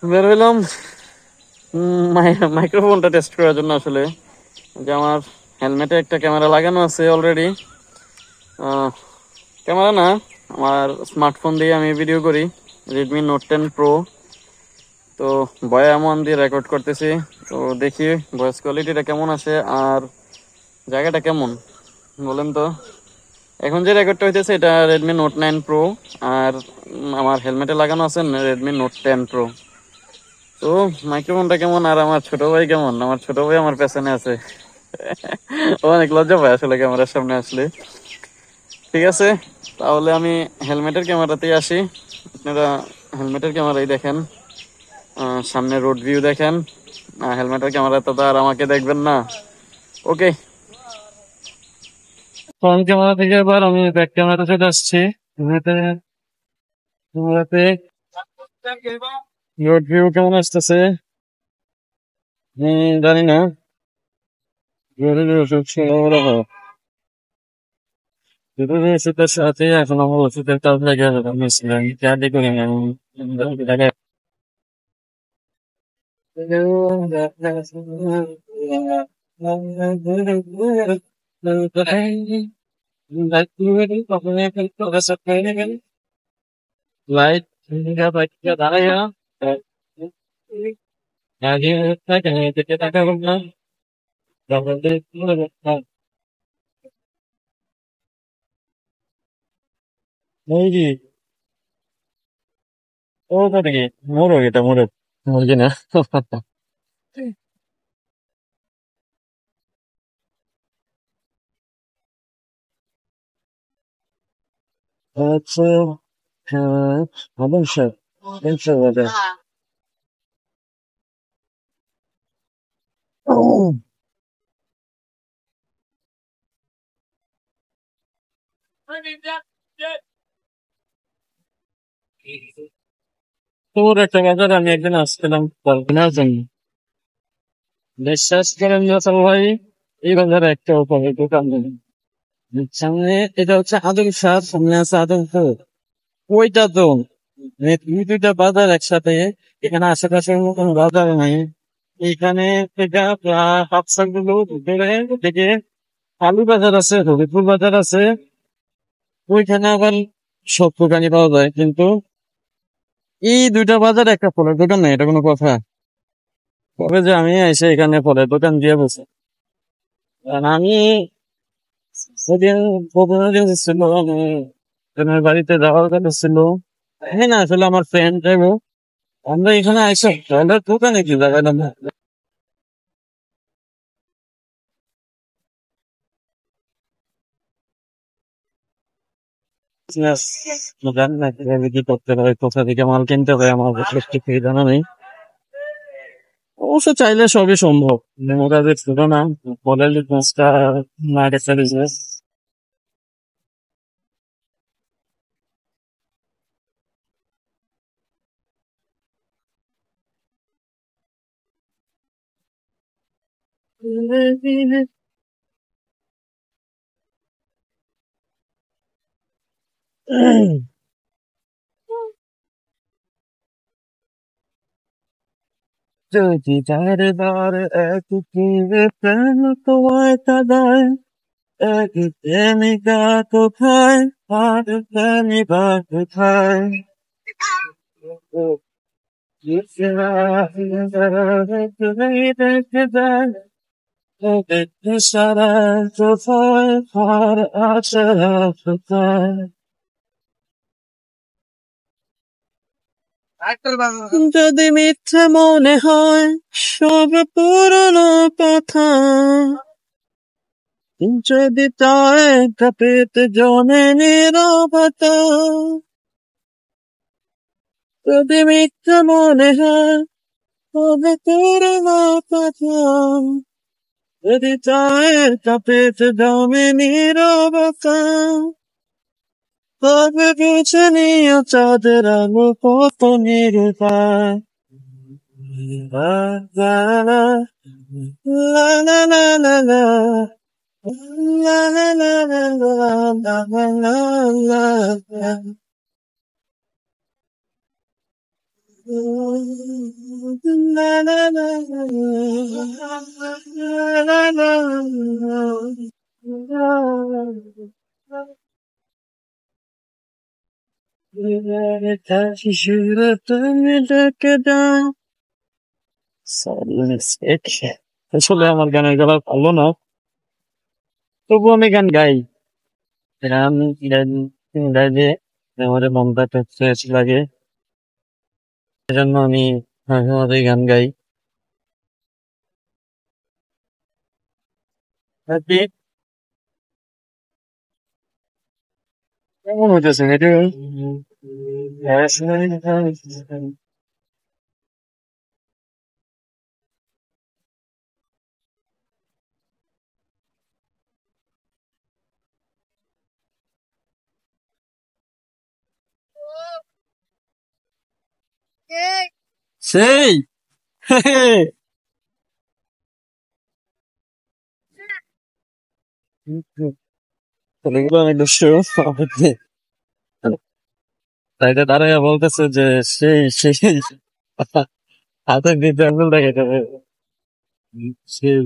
বের হইলাম মাইক্রোফোনটা টেস্ট করার জন্য। আসলে যে আমার হেলমেটে একটা ক্যামেরা লাগানো আছে অলরেডি। ক্যামেরা না, আমার স্মার্টফোন দিয়ে আমি ভিডিও করি, রেডমি নোট 10 প্রো। তো ভয়ে এমন দিয়ে রেকর্ড করতেছি। তো দেখি ভয়েস কোয়ালিটিটা কেমন আসে আর জায়গাটা কেমন বলেন তো। এখন যে রেকর্ডটা হইতেছে এটা রেডমি নোট 9 প্রো, আর আমার হেলমেটে লাগানো আছে রেডমি নোট 10 প্রো। তো মাইক্রোফোনটা কেমন আর আমার ছোট ভাই কেমন? আমার ছোট ভাই আমার পেছনে আছে। ও অনেক লজ্জা পায় আসলে ক্যামেরার সামনে আসলে। ঠিক আছে, তাহলে আমি হেলমেটের ক্যামেরাতেই আসি। আপনারা হেলমেটের ক্যামেরাই দেখেন, সামনে রোড ভিউ দেখেন। হেলমেটের ক্যামেরাতে তো আর আমাকে দেখবেন না। ওকে, ফ্রন্ট ক্যামেরা থেকে এবার আমি ব্যাক ক্যামেরাতে চলে আসছি। ক্যামেরাতে রোড ভিউ কেমন আসতেছে জানি না। ওষুধের সাথে এখন আমার ওষুধের কাজ লেগে গেছিলাম ক্যাডি করে আমি জায়গায়। লাইট দাঁড়াইয়া টাকা না মুরগি। ও কত কি মোরগ? এটা মোরগ, মুরগি না। আচ্ছা, হ্যাঁ, অবশ্যই অবশ্যই বটে। তোর একটা বাজার আমি একদিন আসছিলাম কেনার জন্য। বিশ্বাস করেন যত ভাই, এই বাজারে একটা উপরে দোকান নেই। সামনে এটা হচ্ছে আদম শাহ, সামনে আছে আদমপুর। ওইটা তো মানে দুই দুইটা বাজার একসাথে। এখানে আশেপাশে কোনো বাজার নাই। এখানে থেকে প্রায় 5-6 কিলো দূরে থেকে আলু বাজার আছে, হবিপুর বাজার আছে। ওইখানে আবার সব দোকানই পাওয়া যায়, কিন্তু এই দুইটা বাজার একটা ফলের দোকান নেই, এটা কোনো কথা? কবে যে আমি এসে এখানে ফলের দোকান দিয়ে বসে। কারণ আমি সেদিন প্রথমে দিন ছিল, আমি ফ্রেন্ডের বাড়িতে যাওয়ার কথা ছিল। হ্যাঁ না, আসলে আমার ফ্রেন্ড যাইবো। আমরা এখানে আইসা ফলের দোকানে কি জায়গায় নাম বিজনেস জানি না কিভাবে কি করতে হয়, কোথা থেকে মাল কিনতে হয়, আমার ঠিক থেকে জানা নেই। অবশ্য চাইলে সবই সম্ভব। ওরা যে ছিল না, ফলের বিজনেসটা না গেছে বিজনেস। যদি যারে বার এক প্রেম তোমায় কাদায়, এক প্রেমিকা কোথায়, আর প্রেমিকা কোথায়? সারা কোথায় আর আছে কোথায়? যদি মিথ্যে মনে হয় সব পুরনো কথা, যদি চায় কাঁপিতে জমে নীরবতা, যদি মিথ্যে মনে হয় তবে পুরনো কথা, যদি চায় কাঁপিতে জমে নীরবতা, তবে বেছে নিও চাঁদের আলো কত নিরূপায়। লা লা লা লা লা লা লা লা লা লা লা লা লা লা লা লা। আসলে আমার গানের গলা ভালো না, তবু আমি গান গাই। গান গাইলে আমার মনটা একটু ফ্রেশ লাগে, এজন্য আমি মাঝে মাঝে গান গাই। আপনি কেমন হইতেছে এটা? সেই এগুলো আমি দুষ্ট তাই তো তারা বলতেছে যে সেই হাতের দিতে আঙুল দেখে যাবে সেই।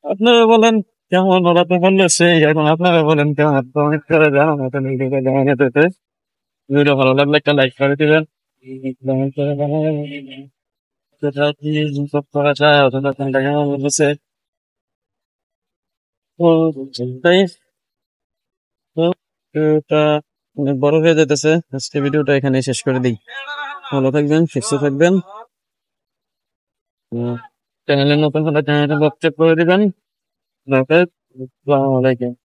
আপনারা বলেন কেমন, ওরা তো বললো সেই, এখন আপনারা বলেন কেমন, কমেন্ট করে জানান। এটা ভিডিওটা জানা যেতে, ভিডিও ভালো লাগলে একটা লাইক করে দিবেন, কমেন্ট করে জানাবেন যেটা কি সব করা যায় অথবা কোনটা কেমন বলতেছে। তো তাই তো ভিডিওটা অনেক বড় হয়ে যেতেছে, আজকে ভিডিওটা এখানে শেষ করে দিই। ভালো থাকবেন, সুস্থ থাকবেন। চ্যানেলে নতুন হলে চ্যানেলটা সাবস্ক্রাইব করে দিবেন। আসসালামু আলাইকুম।